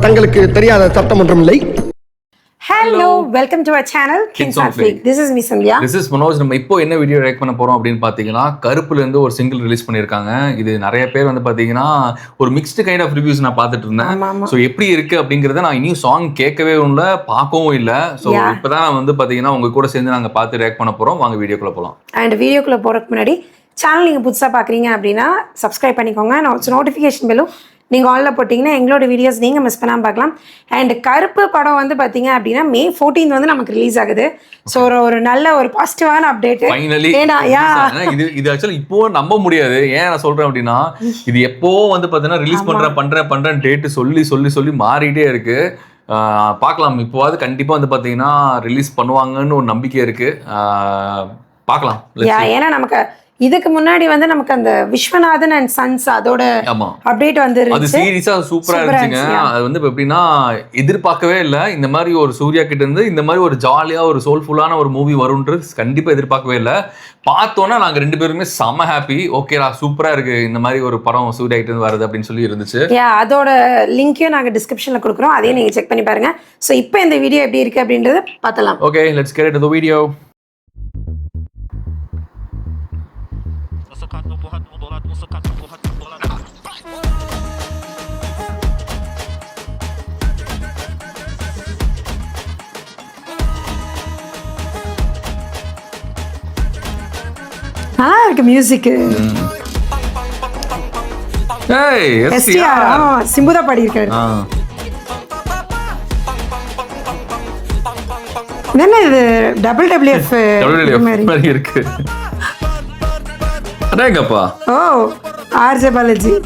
தங்களுக்கு தெரியாத சட்டம் ஒன்றும் இல்லை. Hello, welcome to our channel Kings on Fleek. This is Miss Sandhya. This is Manoj. நம்ம இப்போ என்ன வீடியோ ரியாக்ட் பண்ண போறோம் அப்படின்னு பாத்தீங்கன்னா, கருப்புல இருந்து ஒரு சிங்கிள் ரிலீஸ் பண்ணிருக்காங்க. இது நிறைய பேர் வந்து பாத்தீங்கன்னா ஒரு மிக்ஸ்டு கைண்ட் ஆஃப் ரிவ்யூஸ் நான் பார்த்துட்டு இருந்தேன். சோ எப்படி இருக்கு அப்படிங்கறத நான் இன்னும் சாங் கேட்கவே இல்ல, பார்க்கவும் இல்ல. சோ இப்பதான் நான் வந்து பாத்தீங்கன்னா உங்க கூட சேர்ந்து நாங்க பார்த்து ரியாக்ட் பண்ண போறோம். வாங்க வீடியோக்குள்ள போலாம். அண்ட் வீடியோக்குள்ள போறதுக்கு முன்னாடி சேனல் நீங்க புதுசா பாக்குறீங்க அப்படின்னா சப்ஸ்கிரைப் பண்ணிக்கோங்க. அண்ட் ஆல்சோ நோட்டிஃபிகேஷன் பெல்லும் நீங்கள் ஆலில் போட்டிங்கன்னா எங்களோட வீடியோஸ் நீங்கள் மிஸ் பண்ணாமல் பார்க்கலாம். அண்ட் கருப்பு படம் வந்து பார்த்தீங்க அப்படின்னா May 14 வந்து நமக்கு ரிலீஸ் ஆகுது. ஸோ ஒரு நல்ல ஒரு பாசிட்டிவான அப்டேட். இது ஆக்சுவலி இப்போ நம்ப முடியாது. ஏன் நான் சொல்றேன் அப்படின்னா, இது எப்போ வந்து பார்த்தீங்கன்னா ரிலீஸ் பண்றேன் டேட்டு சொல்லி மாறிட்டே இருக்கு. பார்க்கலாம். இப்போவாது கண்டிப்பா வந்து பார்த்தீங்கன்னா ரிலீஸ் பண்ணுவாங்கன்னு ஒரு நம்பிக்கை இருக்கு. பார்க்கலாம். ஏன்னா நமக்கு இதுக்கு முன்னாடி வந்து நமக்கு அந்த விஸ்வநாதன் அண்ட் சன்ஸ் அதோட அப்டேட் வந்து அது சீரியஸா சூப்பரா இருந்துச்சுங்க. அது வந்து எப்படின்னா எதிர்பார்க்கவே இல்லை இந்த மாதிரி ஒரு சூர்யா கிட்ட இருந்து இந்த மாதிரி ஒரு ஜாலியா ஒரு சோல்ஃபுல்லான ஒரு மூவி வரும்ன்றது கண்டிப்பா எதிர்பார்க்கவே இல்லை. பார்த்தோன்னா நாங்க ரெண்டு பேருமே செம ஹாப்பி. ஓகேடா சூப்பரா இருக்கு இந்த மாதிரி ஒரு படம் சூர்யா கிட்ட இருந்து வருது அப்படின்னு சொல்லி இருந்துச்சு. அதோட லிங்கையும் நாங்க டிஸ்கிரிப்ஷன்ல கொடுக்குறோம். அதையும் நீங்க செக் பண்ணி பாருங்க. ஸோ இப்போ இந்த வீடியோ எப்படி இருக்கு அப்படின்றத பார்த்தலாம். Okay, let's get into the video. நல்லா இருக்கு மியூசிக். சிம்புதா பாடி இருக்காரு. என்ன இது WWF மாதிரி இருக்கு. அடேங்கப்பா. ஓ RJ பாலாஜி.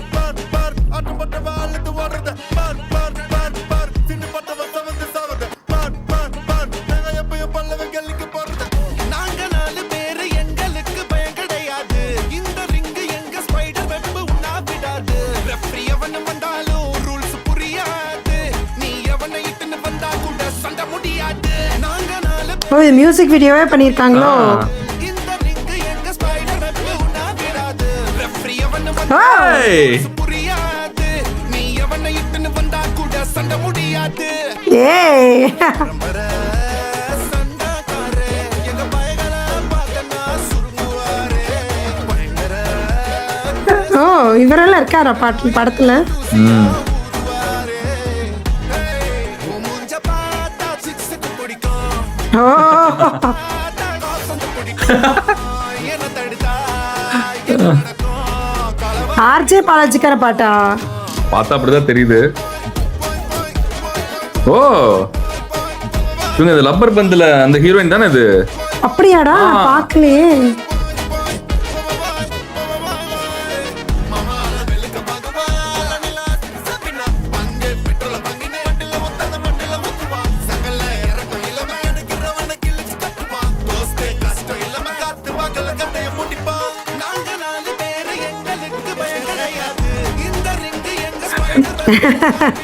ஓ இது மியூசிக் வீடியோவே பண்ணிருக்காங்களோ. ஓ இவரெல்லாம் இருக்காரா படத்துல? RJ பாலாஜிக்கார பாட்டா? பார்த்தா அப்படிதான் தெரியுது. ஓ இவங்க இந்த லப்பர் பந்துல அந்த ஹீரோயின் தானே இது? அப்படியாடா, பார்க்கலையே.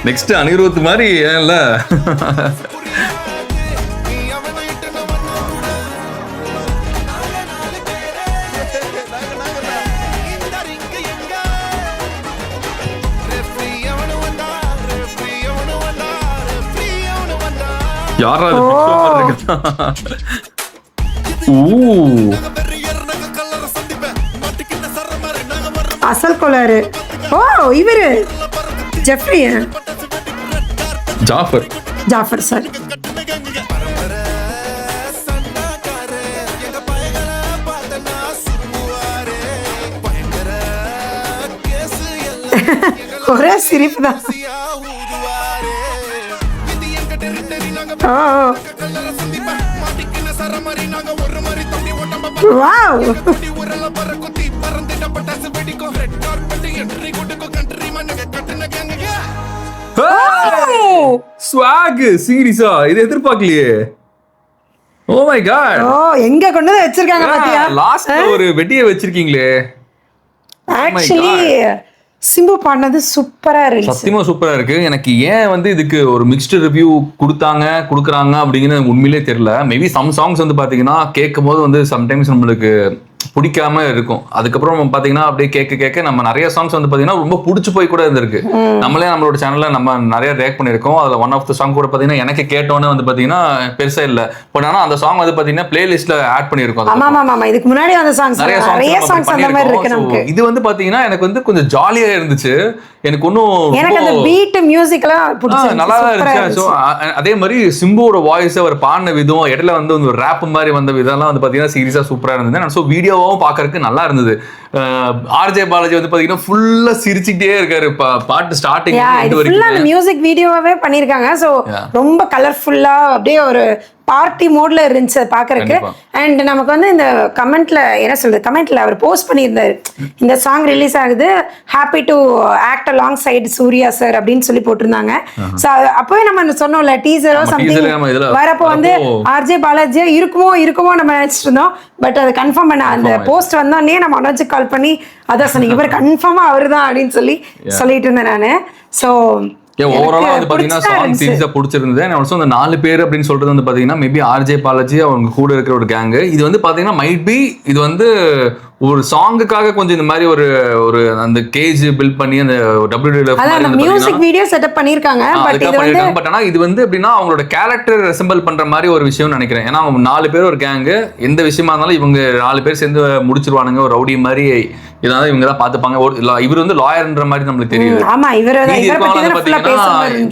நெக்ஸ்ட் அனிருத் மாதிரி ஏன்ல. யாரா அசல் கோளாறு. ஓ இவரு ஜெஃப்ரி ஜாஃபர் சார். ஒரே சிரிப்பு தான். ஸ்வாக் சீரியஸா இது எதிர்பார்க்கலையே. Oh my God. ஓ எங்க கொண்டு வந்து வச்சிருக்காங்க பாத்தியா? லாஸ்ட் ஒரு வெட்டியை வச்சிருக்கீங்களே. ஆக்சுவலி சிம்பு பாடினது சூப்பரா இருக்கு. சத்தியமா சூப்பரா இருக்கு. எனக்கு ஏன் வந்து இதுக்கு ஒரு மிக்ஸ்டு ரிவ்யூ கொடுக்குறாங்க அப்படிங்கிறது உண்மையிலே தெரியல. மேபி சம் சாங்ஸ் வந்து பாத்தீங்கன்னா கேட்கும் போது வந்து சம்டைம்ஸ் நம்மளுக்கு பிடிக்காம இருக்கும். அதுக்கப்புறம் பாத்தீங்கன்னா அப்படியே கேட்க நம்ம நிறைய சாங்ஸ் வந்து பாத்தீங்கன்னா ரொம்ப பிடிச்சி போய் கூட இருந்திருக்கு. நம்மளே நம்மளோட சேனல்ல நம்ம நிறைய ரியாக்ட் பண்ணிருக்கோம். அதுல ஒன் ஆஃப் த சாங் கூட பாத்தீங்கன்னா எனக்கு கேட்டோன்னு வந்து பாத்தீங்கன்னா பெருசா இல்ல, பட் ஆனா அந்த சாங் வந்து பாத்தீங்கன்னா பிளேலிஸ்ட்ல ஆட் பண்ணிருக்கோம். ஆமா இதுக்கு முன்னாடி அந்த சாங்ஸ் நிறைய சாங்ஸ் அந்த மாதிரி இருக்கு நமக்கு. இது வந்து பாத்தீங்கன்னா எனக்கு வந்து கொஞ்சம் ஜாலியா இருந்துச்சு. எனக்கு அந்த பீட் மியூசிக்லாம் பிடிச்சிருந்துச்சு, நல்லா இருந்துச்சு. சோ அதே மாதிரி சிம்புவோட வாய்ஸ் அவர் பாடின விதம், இடையில வந்து ஒரு ரேப் மாதிரி வந்த விதம்லாம் வந்து பாத்தீங்கன்னா சீரியஸா சூப்பரா இருந்தது. சோ வீடியோவும் பாக்குறதுக்கு நல்லா இருந்தது. ஆர்ஜே பாலாஜி வந்து பாத்தீங்கன்னா ஃபுல்லா சிரிச்சுட்டே இருக்காரு பாட்டு ஸ்டார்டிங் ஃபுல்லா அந்த மியூசிக் வீடியோவே பண்ணிருக்காங்க. சோ ரொம்ப கலர்ஃபுல்லா அப்படியே ஒரு பார்ட்டி மோட்ல இருந்துச்சு பாக்குறதுக்கு. அண்ட் நமக்கு வந்து இந்த கமெண்ட்ல என்ன சொல்றது, கமெண்ட்ல அவர் போஸ்ட் பண்ணியிருந்தாரு, இந்த சாங் ரிலீஸ் ஆகுது, happy to act alongside Suriya sir அப்படின்னு சொல்லி போட்டிருந்தாங்க. ஸோ அப்பவே நம்ம சொன்னோம்ல டீசரோ சம்திங் வரப்போ வந்து ஆர்ஜே பாலாஜியா இருக்குமோ நம்ம நினைச்சிட்டு இருந்தோம். பட் அது கன்ஃபார்ம் பண்ண அந்த போஸ்ட் வந்தோடனே நம்ம மனோஜுக்கு கால் பண்ணி அதான் சொன்னீங்க, இவர் கன்ஃபார்மா அவரு தான் அப்படின்னு சொல்லிட்டு இருந்தேன் நானு. ஸோ ஓவராலா வந்து பாத்தீங்கன்னா சாங் சீரியஸா பிடிச்சிருந்தது. அந்த 4 பேர் அப்படின்னு சொல்றது வந்து பாத்தீங்கன்னா மேபி ஆர்ஜே பாலாஜி அவங்க கூட இருக்கிற ஒரு கேங். இது வந்து பாத்தீங்கன்னா மைட் பி இது வந்து ஒரு சாங்குக்காக கொஞ்சம் இந்த மாதிரி ஒரு அந்த கேஜ் பில்ட் பண்ணி அந்த மியூசிக் வீடியோ செட்டப் பண்ணிருக்காங்க. பட் ஆனா இது வந்து எப்படின்னா அவங்களோட கேரக்டர் ரெசம்பிள் பண்ற மாதிரி ஒரு விஷயம் நினைக்கிறேன். ஏன்னா அவங்க 4 பேர் ஒரு கேங்கு, எந்த விஷயமா இருந்தாலும் இவங்க 4 பேர் சேர்ந்து முடிச்சிருவானுங்க. ஒரு ரவுடி மாதிரி இதான் இவங்க தான் பாத்துப்பாங்க. இவர் வந்து லாயர்ன்ற மாதிரி நம்மளுக்கு தெரியுது. ஆமா, இவர்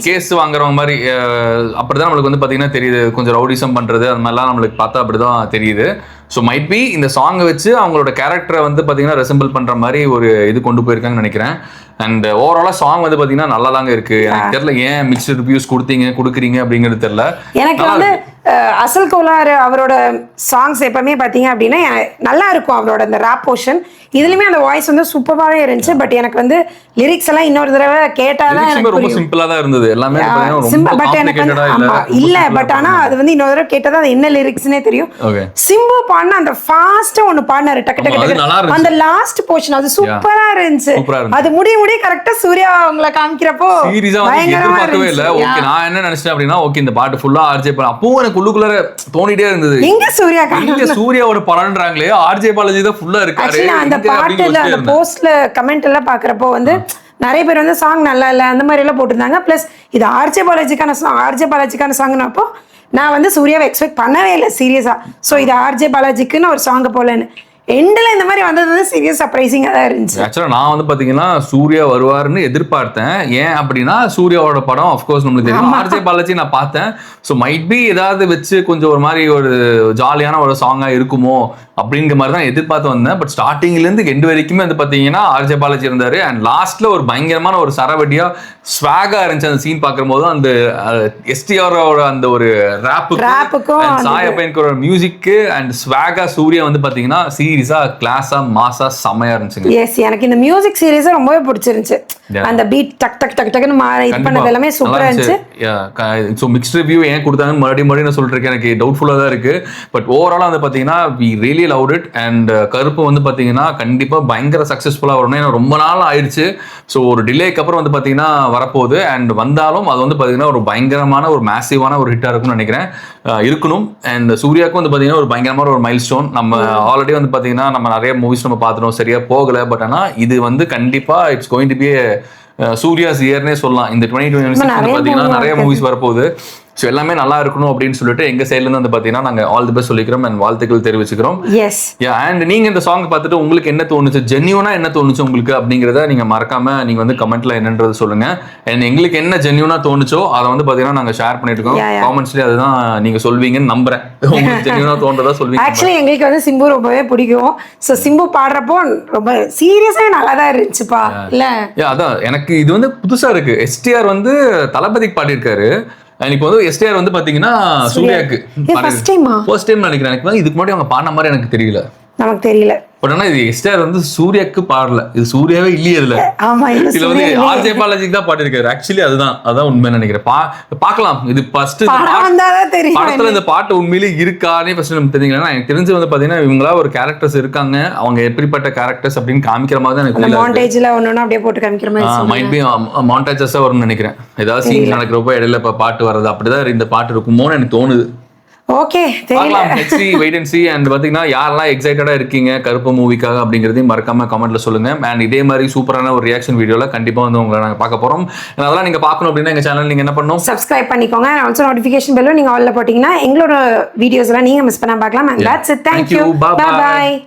கேஸ் வாங்குறவங்க மாதிரி அப்படிதான் நம்மளுக்கு வந்து பாத்தீங்கன்னா தெரியுது. கொஞ்சம் ரவுடிசம் பண்றது அந்த மாதிரிலாம் நம்மளுக்கு பார்த்தா அப்படிதான் தெரியுது. ஸோ மைட் பி இந்த சாங்கை வச்சு அவங்களோட கேரக்டரை வந்து பார்த்தீங்கன்னா ரெசம்பிள் பண்ணுற மாதிரி ஒரு இது கொண்டு போயிருக்காங்கன்னு நினைக்கிறேன். அண்ட் ஓவராலாக சாங் வந்து பார்த்தீங்கன்னா நல்லா தாங்க இருக்கு. எனக்கு தெரியல ஏன் மிக்ஸ்டு ரிவ்யூஸ் கொடுக்குறீங்க அப்படிங்கிறது தெரியல. எனக்கு வந்து அசல் கோலாறு அவரோட சாங்ஸ் எப்பவுமே பார்த்தீங்க அப்படின்னா நல்லா இருக்கும். அவரோட அந்த ராப் போர்ஷன் இதுலயுமே அந்த வாய்ஸ் வந்து சூப்பராகவே இருந்துச்சு. பட் எனக்கு வந்து லிரிக்ஸ் எல்லாம் இன்னொரு தடவை கேட்டாதான் எனக்கு ரொம்ப சிம்பிளா தான் இருந்தது எல்லாமே. பட் எனக்கு இல்ல, பட் ஆனா அது வந்து இன்னொரு தடவை கேட்டதா அது என்ன லிரிக்ஸ்னே தெரியும். சிம்பு பாடின அந்த ஃபாஸ்டா ஒன்னு பாடினாரு டக்கு டக்கு அந்த லாஸ்ட் போர்ஷன் அது சூப்பரா இருந்துச்சு. அது முடிய கரெக்டா சூர்யா அவங்கள காமிக்கிறப்போ பயங்கரமா இருந்துச்சு. ஓகே, நான் என்ன நினைச்சேன் அப்படின்னா ஓகே இந்த பாட்டு ஃபுல்லா ஆர்ஜே பாலாஜி அப்போ எனக்கு உள்ளுக்குள்ள தோணிட்டே இருந்தது, எங்க சூர்யாவோட படம்ன்றாங்களே ஆர்ஜே பாலாஜி தான் ஃபுல்லா இருக்காரு. அந்த பாட்டுல அந்த போஸ்ட்ல கமெண்ட் எல்லாம் பாக்குறப்போ வந்து நிறைய பேர் வந்து சாங் நல்லா இல்ல அந்த மாதிரி எல்லாம் போட்டிருந்தாங்க. பிளஸ் இது ஆர்ஜே பாலாஜிக்கான சாங்னப்போ நான் வந்து சூர்யாவை எக்ஸ்பெக்ட் பண்ணவே இல்லை சீரியஸா. ஸோ இது ஆர்ஜே பாலாஜிக்குன்னு ஒரு சாங் போலன்னு எண்டில் இந்த மாதிரி வந்தது வந்து சீரியஸ் சர்ப்ரைசிங்காக தான் இருந்துச்சு. ஆக்சுவலாக நான் வந்து பார்த்தீங்கன்னா சூர்யா வருவாருன்னு எதிர்பார்த்தேன். ஏன் அப்படின்னா சூர்யாவோட படம் ஆஃப்கோர்ஸ் நம்மளுக்கு தெரியும். ஆர்ஜே பாலாஜி நான் பார்த்தேன். ஸோ மைட் பி ஏதாவது வச்சு கொஞ்சம் ஒரு மாதிரி ஒரு ஜாலியான ஒரு சாங்காக இருக்குமோ அப்படிங்கிற மாதிரி தான் எதிர்பார்த்து வந்தேன். பட் ஸ்டார்டிங்லேருந்து எண்டு வரைக்குமே வந்து பார்த்தீங்கன்னா ஆர்ஜே பாலாஜி இருந்தார். அண்ட் லாஸ்ட்டில் ஒரு பயங்கரமான ஒரு சரவடியாக ஸ்வாகாக இருந்துச்சு அந்த சீன் பார்க்கும்போது. அந்த எஸ்டிஆரோட அந்த ஒரு ரேப்புக்கும் சாயப்பையனுக்கு மியூசிக்கு அண்ட் ஸ்வாகா சூர்யா வந்து பார்த்தீங்கன்னா சீரியஸா கிளாஸா மாசா செமையா இருந்துச்சுங்க. எஸ், எனக்கு இந்த மியூசிக் சீரியஸா ரொம்பவே பிடிச்சிருந்துச்சு. அந்த பீட் டக் டக் டக் டக்னு இது பண்ணது எல்லாமே சூப்பரா இருந்துச்சு. ஸோ மிக்ஸ்ட் ரிவ்யூ ஏன் கொடுத்தாங்கன்னு மறுபடியும் நான் சொல்லிருக்கேன், எனக்கு டவுட்ஃபுல்லாக தான் இருக்கு. பட் ஓவராலாக வந்து பார்த்தீங்கன்னா we really loved it. And Karuppu வந்து பார்த்தீங்கன்னா கண்டிப்பாக பயங்கர சக்ஸஸ்ஃபுல்லாக வரணும். ஏன்னா ரொம்ப நாள் ஆயிடுச்சு. ஸோ ஒரு டிலேக்கு அப்புறம் வந்து பார்த்தீங்கன்னா வரப்போகுது. அண்ட் வந்தாலும் அது வந்து பார்த்தீங்கன்னா ஒரு பயங்கரமான ஒரு மேசிவான ஒரு ஹிட்டாக இருக்கும்னு நினைக்கிறேன், இருக்கணும். அண்ட் சூர்யாவுக்கும் வந்து பார்த்தீங்கன்னா ஒரு பயங்கரமான ஒரு மைல் ஸ்டோன். நம்ம ஆல்ரெடி வந்து பார்த்தீங்கன்னா நம்ம நிறைய மூவிஸ் நம்ம பார்த்துட்டோம், சரியா போகலை. பட் ஆனால் இது வந்து கண்டிப்பாக it's going to be Suriya's இயர்னே சொல்லலாம். இந்த 2026 பார்த்தீங்கன்னா நிறைய மூவிஸ் வரப்போகுது. ஸோ எல்லாமே நல்லா இருக்கணும் அப்படின்னு சொல்லிட்டு எங்க சைட்லேருந்து வந்து பார்த்தீங்கன்னா நாங்கள் ஆல் தி பெஸ்ட் சொல்லிக்கிறோம் அண்ட் வாழ்த்துக்கள் தெரிவிச்சுக்கிறோம். எஸ், அண்ட் நீங்கள் இந்த சாங் பார்த்துட்டு உங்களுக்கு என்ன தோணுச்சு, ஜென்யூனா என்ன தோணுச்சு உங்களுக்கு அப்படிங்கிறத நீங்கள் மறக்காம நீங்கள் வந்து கமெண்ட்ல என்னன்றது சொல்லுங்க. அண்ட் எங்களுக்கு என்ன ஜென்யூனா தோணுச்சோ அதை வந்து பார்த்தீங்கன்னா நாங்கள் ஷேர் பண்ணிட்டு இருக்கோம். காமெண்ட்ஸ்லேயே அதுதான் நீங்கள் சொல்வீங்கன்னு நம்புறேன். உங்களுக்கு ஜென்யூனா தோன்றதா சொல்வீங்க. ஆக்சுவலி எங்களுக்கு வந்து சிம்பு ரொம்பவே பிடிக்கும். ஸோ சிம்பு பாடுறப்போ ரொம்ப சீரியஸாக நல்லா தான் இருந்துச்சுப்பா. இல்லை அதான் எனக்கு இது வந்து புதுசாக இருக்கு. எஸ்டிஆர் வந்து தளபதிக்கு பாடியிருக்காரு. இப்போ வந்து எஸ்டிஆர் வந்து பாத்தீங்கன்னா சூர்யாக்கு ஃபர்ஸ்ட் டைம் நினைக்கிறேன். எனக்கு இதுக்கு முன்னாடி அவங்க பாடின மாதிரி எனக்கு தெரியல, நமக்கு தெரியல. பட் ஆனா இது எஸ்டிஆர் வந்து சூர்யாக்கு பாடல, இது சூர்யாவே இல்லையே. இதுல இதுல வந்து ஆர்ஜே பாலாஜிக்கு தான் பாடிருக்காரு. ஆக்சுவலி அதான் உண்மை நினைக்கிறேன். பார்க்கலாம், இது ஃபர்ஸ்ட் படத்துல இந்த பாட்டு உண்மையிலே இருக்கானே ஃபர்ஸ்ட் நமக்கு தெரியுங்களா. எனக்கு தெரிஞ்சு வந்து பாத்தீங்கன்னா இவங்களா ஒரு கேரக்டர்ஸ் இருக்காங்க, அவங்க எப்படிப்பட்ட கேரக்டர்ஸ் அப்படின்னு காமிக்கிற மாதிரி தான் எனக்கு மாண்டேஜ்ல ஒண்ணு அப்படியே போட்டு காமிக்கிற மாதிரி மைட் பி மாண்டேஜஸா வரும்னு நினைக்கிறேன். ஏதாவது சீன் நடக்கிறப்போ இடையில பாட்டு வர்றது அப்படிதான் இந்த பாட்டு இருக்குமோன்னு எனக்கு தோணுது. ஓகே பார்க்கலாம். Next wait and see. And பாத்தீங்கன்னா யாரெல்லாம் எக்ஸைட்டடா இருக்கீங்க கருப்பு மூவிக்காக அப்படிங்கறதையும் மறக்காம கமெண்ட்ல சொல்லுங்க. அண்ட் இதே மாதிரி சூப்பரான ஒரு ரியாக்ஷன் வீடியோல கண்டிப்பா வந்து உங்களை நாங்க பார்க்க போறோம். அதெல்லாம் நீங்க பார்க்கணும் அப்படின்னா எங்க சேனல் நீங்க என்ன பண்ணணும், சப்ஸ்கிரைப் பண்ணிக்கோங்க. அண்ட் ஆல்சோ நோட்டிஃபிகேஷன் பெல்லும் நீங்க ஆல்ல போட்டீங்கன்னா எங்களோட வீடியோஸ் எல்லாம் நீங்க மிஸ் பண்ணாம பார்க்கலாம். And that's it. Thank you. Bye bye.